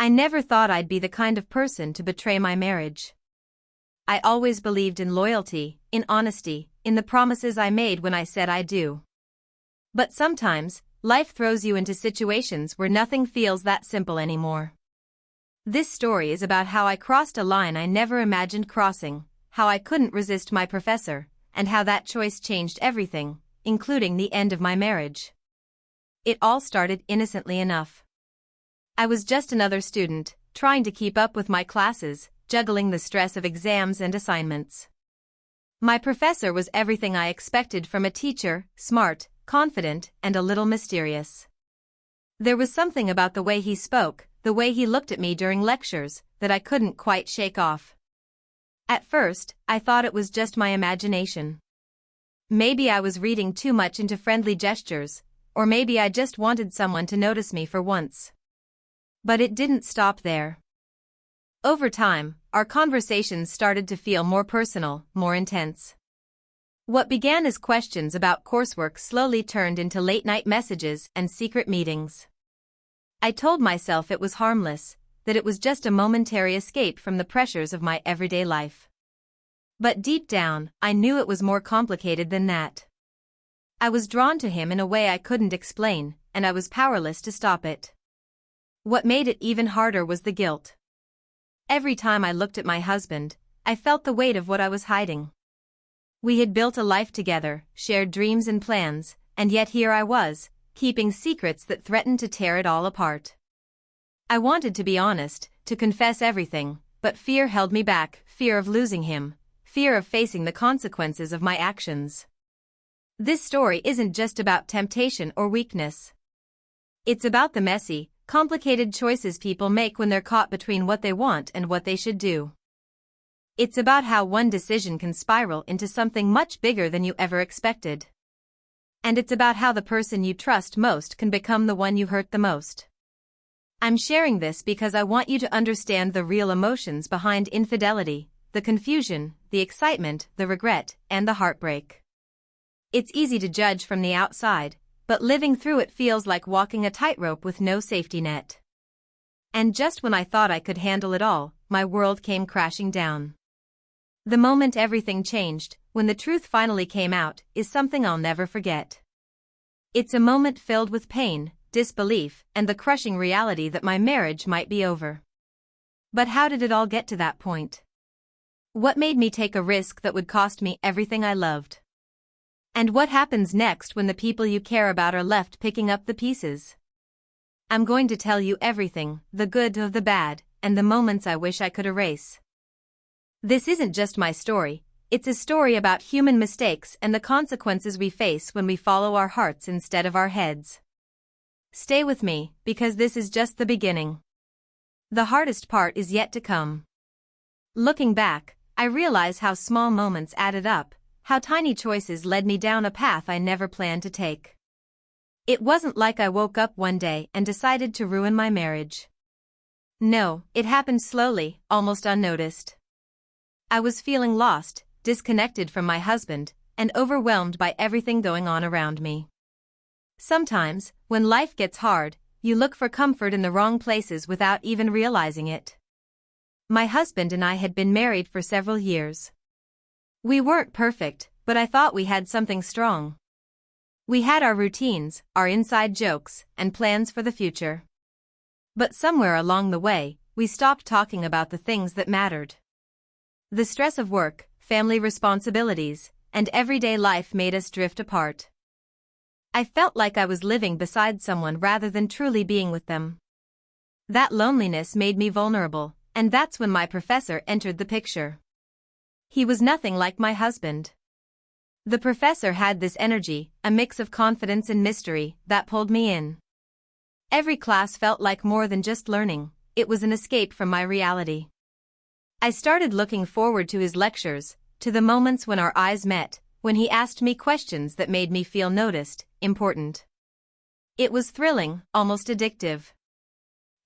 I never thought I'd be the kind of person to betray my marriage. I always believed in loyalty, in honesty, in the promises I made when I said I do. But sometimes, life throws you into situations where nothing feels that simple anymore. This story is about how I crossed a line I never imagined crossing, how I couldn't resist my professor, and how that choice changed everything, including the end of my marriage. It all started innocently enough. I was just another student, trying to keep up with my classes, juggling the stress of exams and assignments. My professor was everything I expected from a teacher, smart, confident, and a little mysterious. There was something about the way he spoke, the way he looked at me during lectures, that I couldn't quite shake off. At first, I thought it was just my imagination. Maybe I was reading too much into friendly gestures, or maybe I just wanted someone to notice me for once. But it didn't stop there. Over time, our conversations started to feel more personal, more intense. What began as questions about coursework slowly turned into late-night messages and secret meetings. I told myself it was harmless, that it was just a momentary escape from the pressures of my everyday life. But deep down, I knew it was more complicated than that. I was drawn to him in a way I couldn't explain, and I was powerless to stop it. What made it even harder was the guilt. Every time I looked at my husband, I felt the weight of what I was hiding. We had built a life together, shared dreams and plans, and yet here I was, keeping secrets that threatened to tear it all apart. I wanted to be honest, to confess everything, but fear held me back, fear of losing him, fear of facing the consequences of my actions. This story isn't just about temptation or weakness. It's about the messy, complicated choices people make when they're caught between what they want and what they should do. It's about how one decision can spiral into something much bigger than you ever expected. And it's about how the person you trust most can become the one you hurt the most. I'm sharing this because I want you to understand the real emotions behind infidelity, the confusion, the excitement, the regret, and the heartbreak. It's easy to judge from the outside, but living through it feels like walking a tightrope with no safety net. And just when I thought I could handle it all, my world came crashing down. The moment everything changed, when the truth finally came out, is something I'll never forget. It's a moment filled with pain, disbelief, and the crushing reality that my marriage might be over. But how did it all get to that point? What made me take a risk that would cost me everything I loved? And what happens next when the people you care about are left picking up the pieces? I'm going to tell you everything, the good of the bad, and the moments I wish I could erase. This isn't just my story, it's a story about human mistakes and the consequences we face when we follow our hearts instead of our heads. Stay with me, because this is just the beginning. The hardest part is yet to come. Looking back, I realize how small moments added up, how tiny choices led me down a path I never planned to take. It wasn't like I woke up one day and decided to ruin my marriage. No, it happened slowly, almost unnoticed. I was feeling lost, disconnected from my husband, and overwhelmed by everything going on around me. Sometimes, when life gets hard, you look for comfort in the wrong places without even realizing it. My husband and I had been married for several years. We weren't perfect, but I thought we had something strong. We had our routines, our inside jokes, and plans for the future. But somewhere along the way, we stopped talking about the things that mattered. The stress of work, family responsibilities, and everyday life made us drift apart. I felt like I was living beside someone rather than truly being with them. That loneliness made me vulnerable, and that's when my professor entered the picture. He was nothing like my husband. The professor had this energy, a mix of confidence and mystery, that pulled me in. Every class felt like more than just learning, it was an escape from my reality. I started looking forward to his lectures, to the moments when our eyes met, when he asked me questions that made me feel noticed, important. It was thrilling, almost addictive.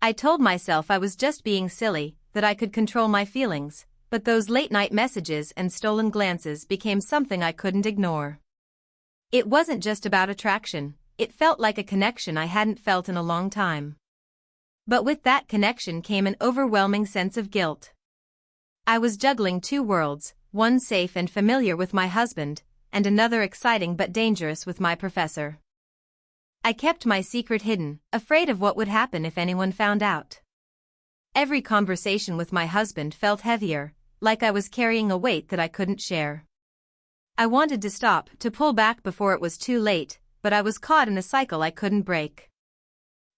I told myself I was just being silly, that I could control my feelings, but those late-night messages and stolen glances became something I couldn't ignore. It wasn't just about attraction, it felt like a connection I hadn't felt in a long time. But with that connection came an overwhelming sense of guilt. I was juggling two worlds, one safe and familiar with my husband, and another exciting but dangerous with my professor. I kept my secret hidden, afraid of what would happen if anyone found out. Every conversation with my husband felt heavier, like I was carrying a weight that I couldn't share. I wanted to stop, to pull back before it was too late, but I was caught in a cycle I couldn't break.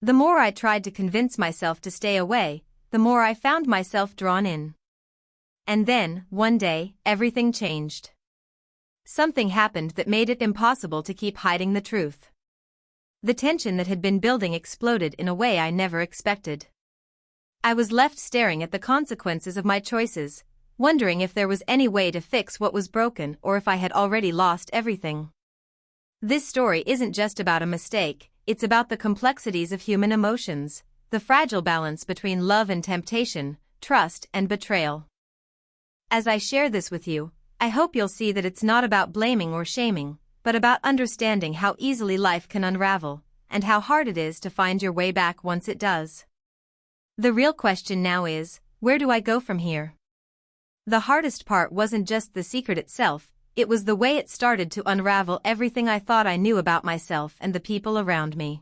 The more I tried to convince myself to stay away, the more I found myself drawn in. And then, one day, everything changed. Something happened that made it impossible to keep hiding the truth. The tension that had been building exploded in a way I never expected. I was left staring at the consequences of my choices, wondering if there was any way to fix what was broken or if I had already lost everything. This story isn't just about a mistake, it's about the complexities of human emotions, the fragile balance between love and temptation, trust and betrayal. As I share this with you, I hope you'll see that it's not about blaming or shaming, but about understanding how easily life can unravel, and how hard it is to find your way back once it does. The real question now is, where do I go from here? The hardest part wasn't just the secret itself, it was the way it started to unravel everything I thought I knew about myself and the people around me.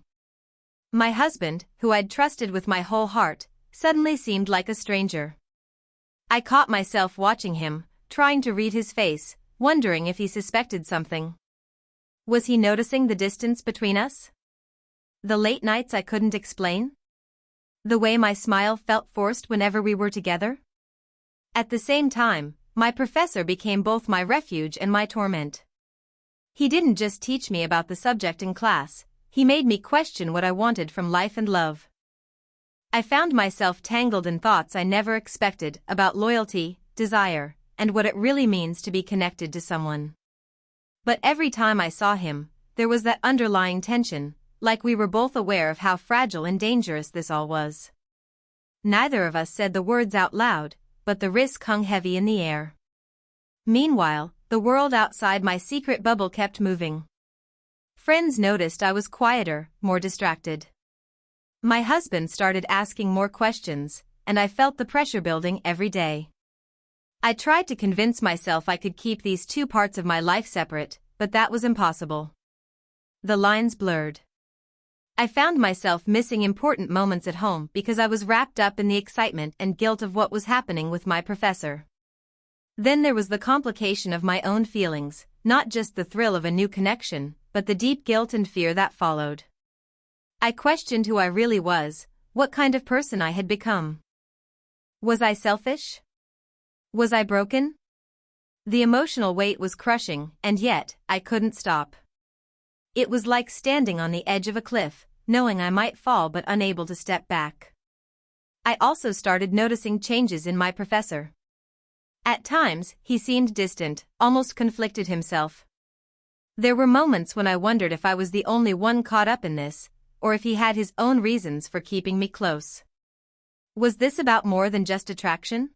My husband, who I'd trusted with my whole heart, suddenly seemed like a stranger. I caught myself watching him, trying to read his face, wondering if he suspected something. Was he noticing the distance between us? The late nights I couldn't explain? The way my smile felt forced whenever we were together? At the same time, my professor became both my refuge and my torment. He didn't just teach me about the subject in class, he made me question what I wanted from life and love. I found myself tangled in thoughts I never expected about loyalty, desire, and what it really means to be connected to someone. But every time I saw him, there was that underlying tension, like we were both aware of how fragile and dangerous this all was. Neither of us said the words out loud, but the risk hung heavy in the air. Meanwhile, the world outside my secret bubble kept moving. Friends noticed I was quieter, more distracted. My husband started asking more questions, and I felt the pressure building every day. I tried to convince myself I could keep these two parts of my life separate, but that was impossible. The lines blurred. I found myself missing important moments at home because I was wrapped up in the excitement and guilt of what was happening with my professor. Then there was the complication of my own feelings, not just the thrill of a new connection, but the deep guilt and fear that followed. I questioned who I really was, what kind of person I had become. Was I selfish? Was I broken? The emotional weight was crushing, and yet, I couldn't stop. It was like standing on the edge of a cliff, knowing I might fall but unable to step back. I also started noticing changes in my professor. At times, he seemed distant, almost conflicted himself. There were moments when I wondered if I was the only one caught up in this, or if he had his own reasons for keeping me close. Was this about more than just attraction?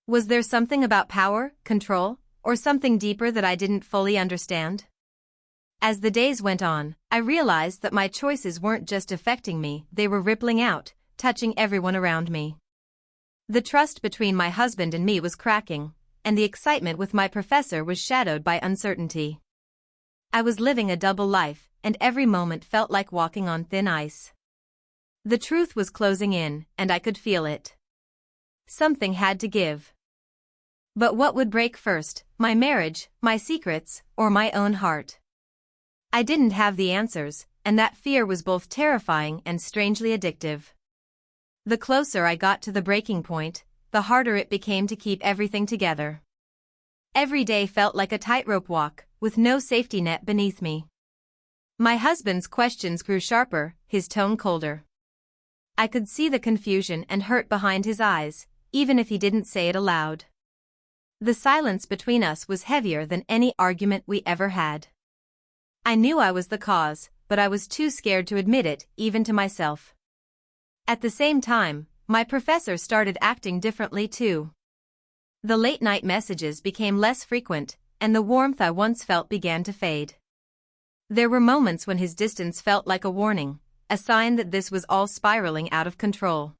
Was there something about power, control, or something deeper that I didn't fully understand? As the days went on, I realized that my choices weren't just affecting me, they were rippling out, touching everyone around me. The trust between my husband and me was cracking, and the excitement with my professor was shadowed by uncertainty. I was living a double life, and every moment felt like walking on thin ice. The truth was closing in, and I could feel it. Something had to give. But what would break first, my marriage, my secrets, or my own heart? I didn't have the answers, and that fear was both terrifying and strangely addictive. The closer I got to the breaking point, the harder it became to keep everything together. Every day felt like a tightrope walk, with no safety net beneath me. My husband's questions grew sharper, his tone colder. I could see the confusion and hurt behind his eyes, even if he didn't say it aloud. The silence between us was heavier than any argument we ever had. I knew I was the cause, but I was too scared to admit it, even to myself. At the same time, my professor started acting differently too. The late-night messages became less frequent, and the warmth I once felt began to fade. There were moments when his distance felt like a warning, a sign that this was all spiraling out of control.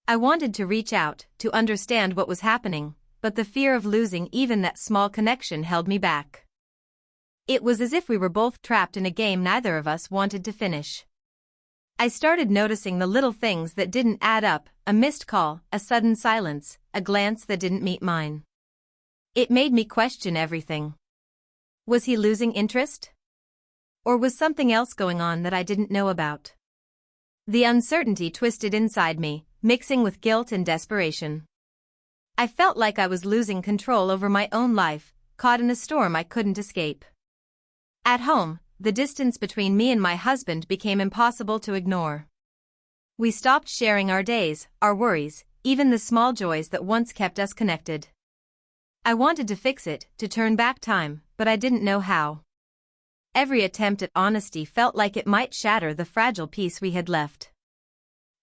I wanted to reach out, to understand what was happening, but the fear of losing even that small connection held me back. It was as if we were both trapped in a game neither of us wanted to finish. I started noticing the little things that didn't add up, a missed call, a sudden silence, a glance that didn't meet mine. It made me question everything. Was he losing interest? Or was something else going on that I didn't know about? The uncertainty twisted inside me, mixing with guilt and desperation. I felt like I was losing control over my own life, caught in a storm I couldn't escape. At home, the distance between me and my husband became impossible to ignore. We stopped sharing our days, our worries, even the small joys that once kept us connected. I wanted to fix it, to turn back time, but I didn't know how. Every attempt at honesty felt like it might shatter the fragile peace we had left.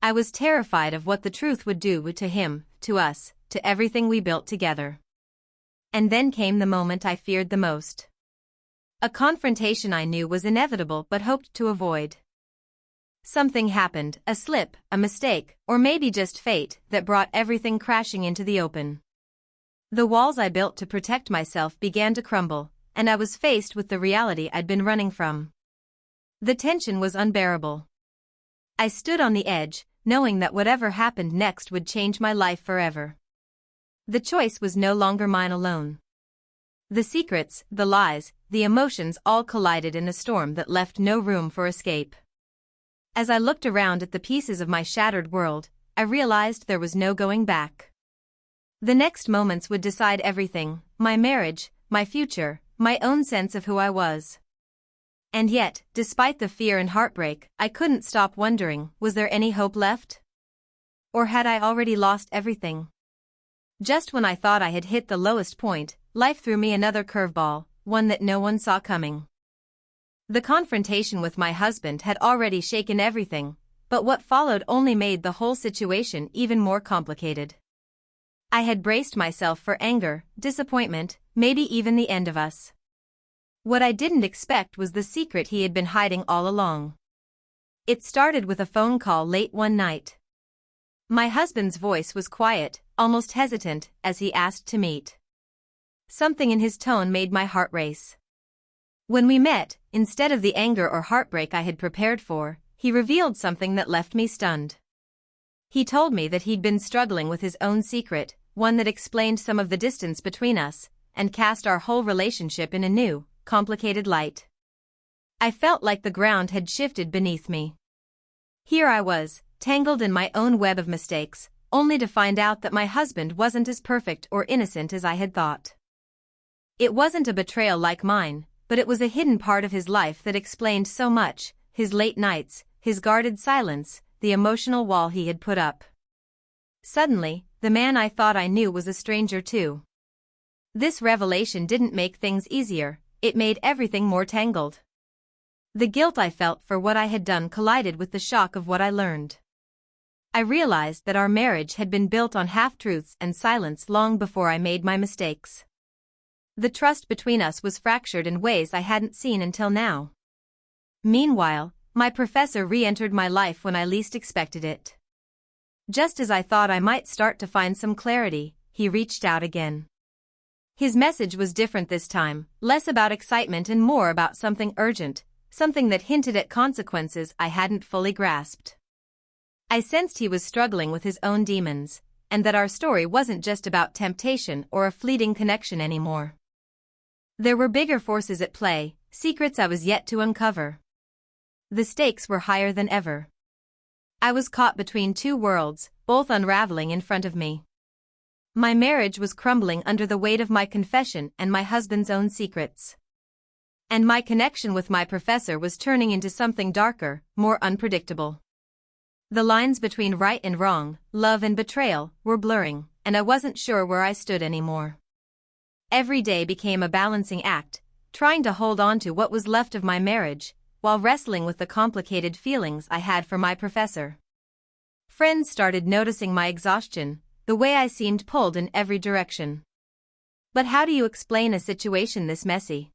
I was terrified of what the truth would do to him, to us, to everything we built together. And then came the moment I feared the most. A confrontation I knew was inevitable but hoped to avoid. Something happened, a slip, a mistake, or maybe just fate, that brought everything crashing into the open. The walls I built to protect myself began to crumble, and I was faced with the reality I'd been running from. The tension was unbearable. I stood on the edge, knowing that whatever happened next would change my life forever. The choice was no longer mine alone. The secrets, the lies, the emotions all collided in a storm that left no room for escape. As I looked around at the pieces of my shattered world, I realized there was no going back. The next moments would decide everything: my marriage, my future, my own sense of who I was. And yet, despite the fear and heartbreak, I couldn't stop wondering, was there any hope left? Or had I already lost everything? Just when I thought I had hit the lowest point, life threw me another curveball, one that no one saw coming. The confrontation with my husband had already shaken everything, but what followed only made the whole situation even more complicated. I had braced myself for anger, disappointment, maybe even the end of us. What I didn't expect was the secret he had been hiding all along. It started with a phone call late one night. My husband's voice was quiet, almost hesitant, as he asked to meet. Something in his tone made my heart race. When we met, instead of the anger or heartbreak I had prepared for, he revealed something that left me stunned. He told me that he'd been struggling with his own secret, one that explained some of the distance between us, and cast our whole relationship in a new, complicated light. I felt like the ground had shifted beneath me. Here I was, tangled in my own web of mistakes, only to find out that my husband wasn't as perfect or innocent as I had thought. It wasn't a betrayal like mine, but it was a hidden part of his life that explained so much: his late nights, his guarded silence, the emotional wall he had put up. Suddenly, the man I thought I knew was a stranger too. This revelation didn't make things easier, it made everything more tangled. The guilt I felt for what I had done collided with the shock of what I learned. I realized that our marriage had been built on half-truths and silence long before I made my mistakes. The trust between us was fractured in ways I hadn't seen until now. Meanwhile, my professor re-entered my life when I least expected it. Just as I thought I might start to find some clarity, he reached out again. His message was different this time, less about excitement and more about something urgent, something that hinted at consequences I hadn't fully grasped. I sensed he was struggling with his own demons, and that our story wasn't just about temptation or a fleeting connection anymore. There were bigger forces at play, secrets I was yet to uncover. The stakes were higher than ever. I was caught between two worlds, both unraveling in front of me. My marriage was crumbling under the weight of my confession and my husband's own secrets. And my connection with my professor was turning into something darker, more unpredictable. The lines between right and wrong, love and betrayal, were blurring, and I wasn't sure where I stood anymore. Every day became a balancing act, trying to hold on to what was left of my marriage, while wrestling with the complicated feelings I had for my professor. Friends started noticing my exhaustion, the way I seemed pulled in every direction. But how do you explain a situation this messy?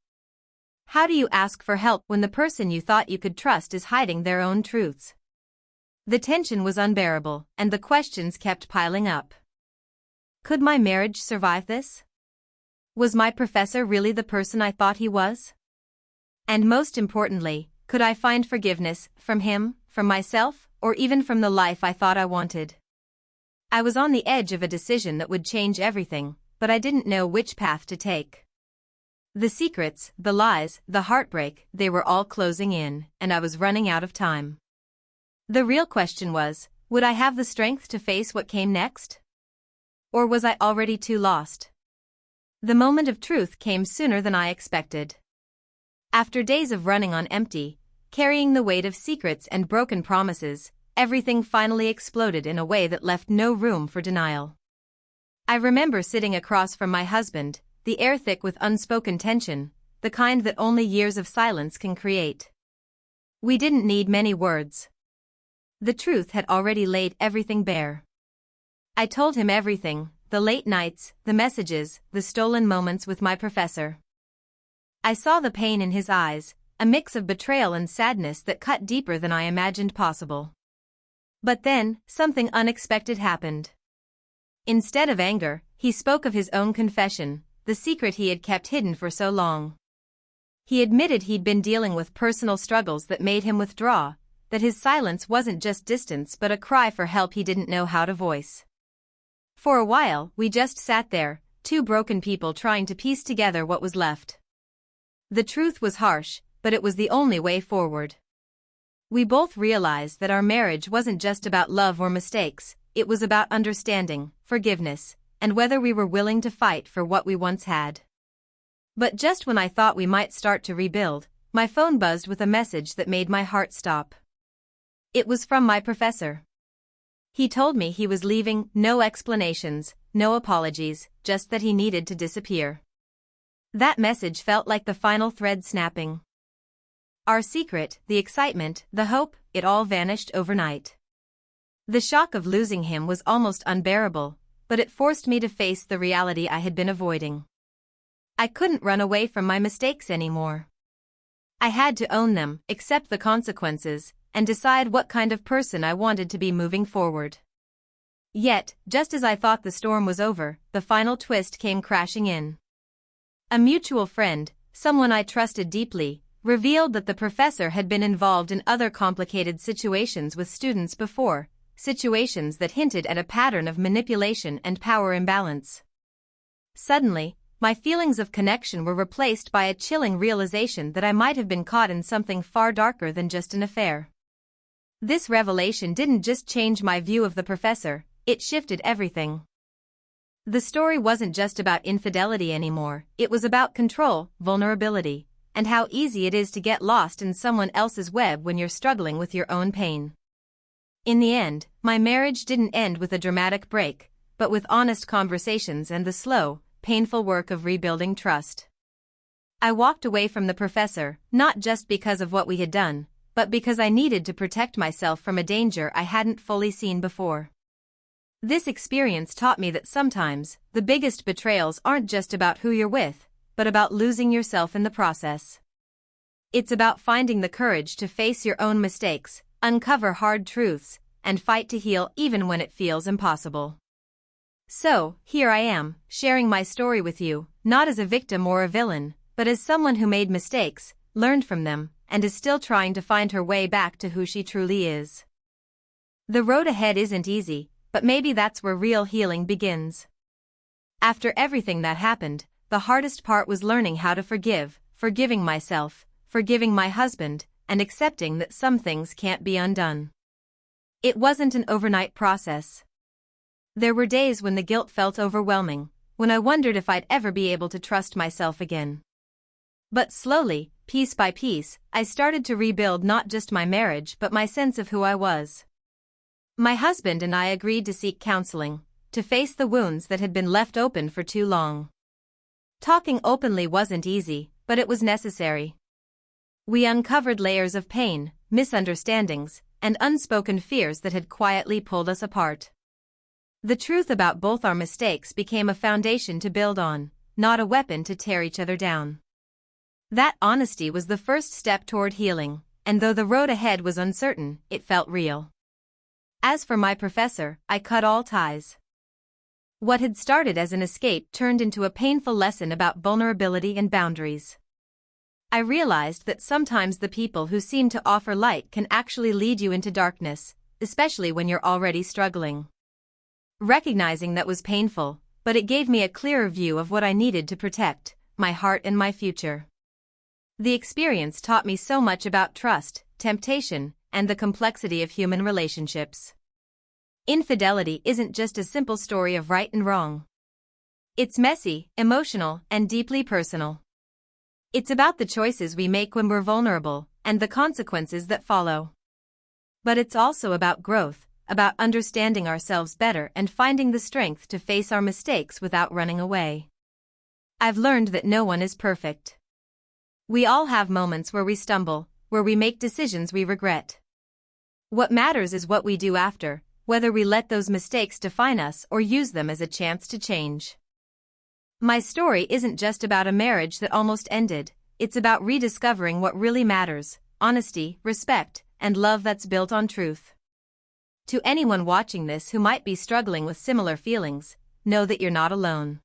How do you ask for help when the person you thought you could trust is hiding their own truths? The tension was unbearable, and the questions kept piling up. Could my marriage survive this? Was my professor really the person I thought he was? And most importantly, could I find forgiveness from him, from myself, or even from the life I thought I wanted? I was on the edge of a decision that would change everything, but I didn't know which path to take. The secrets, the lies, the heartbreak, they were all closing in, and I was running out of time. The real question was, would I have the strength to face what came next? Or was I already too lost? The moment of truth came sooner than I expected. After days of running on empty, carrying the weight of secrets and broken promises, everything finally exploded in a way that left no room for denial. I remember sitting across from my husband, the air thick with unspoken tension, the kind that only years of silence can create. We didn't need many words. The truth had already laid everything bare. I told him everything, the late nights, the messages, the stolen moments with my professor. I saw the pain in his eyes, a mix of betrayal and sadness that cut deeper than I imagined possible. But then, something unexpected happened. Instead of anger, he spoke of his own confession, the secret he had kept hidden for so long. He admitted he'd been dealing with personal struggles that made him withdraw, that his silence wasn't just distance but a cry for help he didn't know how to voice. For a while, we just sat there, two broken people trying to piece together what was left. The truth was harsh, but it was the only way forward. We both realized that our marriage wasn't just about love or mistakes, it was about understanding, forgiveness, and whether we were willing to fight for what we once had. But just when I thought we might start to rebuild, my phone buzzed with a message that made my heart stop. It was from my professor. He told me he was leaving, no explanations, no apologies, just that he needed to disappear. That message felt like the final thread snapping. Our secret, the excitement, the hope, it all vanished overnight. The shock of losing him was almost unbearable, but it forced me to face the reality I had been avoiding. I couldn't run away from my mistakes anymore. I had to own them, accept the consequences, and decide what kind of person I wanted to be moving forward. Yet, just as I thought the storm was over, the final twist came crashing in. A mutual friend, someone I trusted deeply, revealed that the professor had been involved in other complicated situations with students before, situations that hinted at a pattern of manipulation and power imbalance. Suddenly, my feelings of connection were replaced by a chilling realization that I might have been caught in something far darker than just an affair. This revelation didn't just change my view of the professor, it shifted everything. The story wasn't just about infidelity anymore, it was about control, vulnerability, and how easy it is to get lost in someone else's web when you're struggling with your own pain. In the end, my marriage didn't end with a dramatic break, but with honest conversations and the slow, painful work of rebuilding trust. I walked away from the professor, not just because of what we had done, but because I needed to protect myself from a danger I hadn't fully seen before. This experience taught me that sometimes, the biggest betrayals aren't just about who you're with, but about losing yourself in the process. It's about finding the courage to face your own mistakes, uncover hard truths, and fight to heal even when it feels impossible. So, here I am, sharing my story with you, not as a victim or a villain, but as someone who made mistakes, learned from them, and is still trying to find her way back to who she truly is. The road ahead isn't easy, but maybe that's where real healing begins. After everything that happened, the hardest part was learning how to forgive, forgiving myself, forgiving my husband, and accepting that some things can't be undone. It wasn't an overnight process. There were days when the guilt felt overwhelming, when I wondered if I'd ever be able to trust myself again. But slowly, piece by piece, I started to rebuild not just my marriage but my sense of who I was. My husband and I agreed to seek counseling, to face the wounds that had been left open for too long. Talking openly wasn't easy, but it was necessary. We uncovered layers of pain, misunderstandings, and unspoken fears that had quietly pulled us apart. The truth about both our mistakes became a foundation to build on, not a weapon to tear each other down. That honesty was the first step toward healing, and though the road ahead was uncertain, it felt real. As for my professor, I cut all ties. What had started as an escape turned into a painful lesson about vulnerability and boundaries. I realized that sometimes the people who seem to offer light can actually lead you into darkness, especially when you're already struggling. Recognizing that was painful, but it gave me a clearer view of what I needed to protect, my heart and my future. The experience taught me so much about trust, temptation, and the complexity of human relationships. Infidelity isn't just a simple story of right and wrong. It's messy, emotional, and deeply personal. It's about the choices we make when we're vulnerable, and the consequences that follow. But it's also about growth, about understanding ourselves better and finding the strength to face our mistakes without running away. I've learned that no one is perfect. We all have moments where we stumble, where we make decisions we regret. What matters is what we do after, whether we let those mistakes define us or use them as a chance to change. My story isn't just about a marriage that almost ended, it's about rediscovering what really matters: honesty, respect, and love that's built on truth. To anyone watching this who might be struggling with similar feelings, know that you're not alone.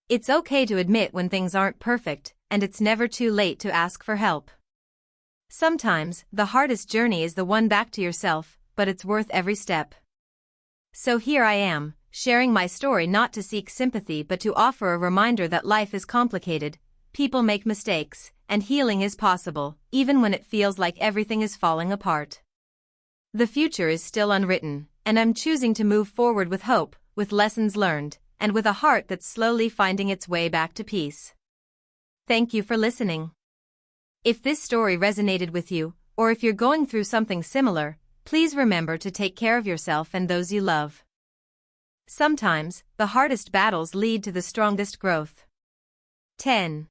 It's okay to admit when things aren't perfect, and it's never too late to ask for help. Sometimes, the hardest journey is the one back to yourself, but it's worth every step. So here I am, sharing my story not to seek sympathy but to offer a reminder that life is complicated, people make mistakes, and healing is possible, even when it feels like everything is falling apart. The future is still unwritten, and I'm choosing to move forward with hope, with lessons learned, and with a heart that's slowly finding its way back to peace. Thank you for listening. If this story resonated with you, or if you're going through something similar, please remember to take care of yourself and those you love. Sometimes, the hardest battles lead to the strongest growth. 10.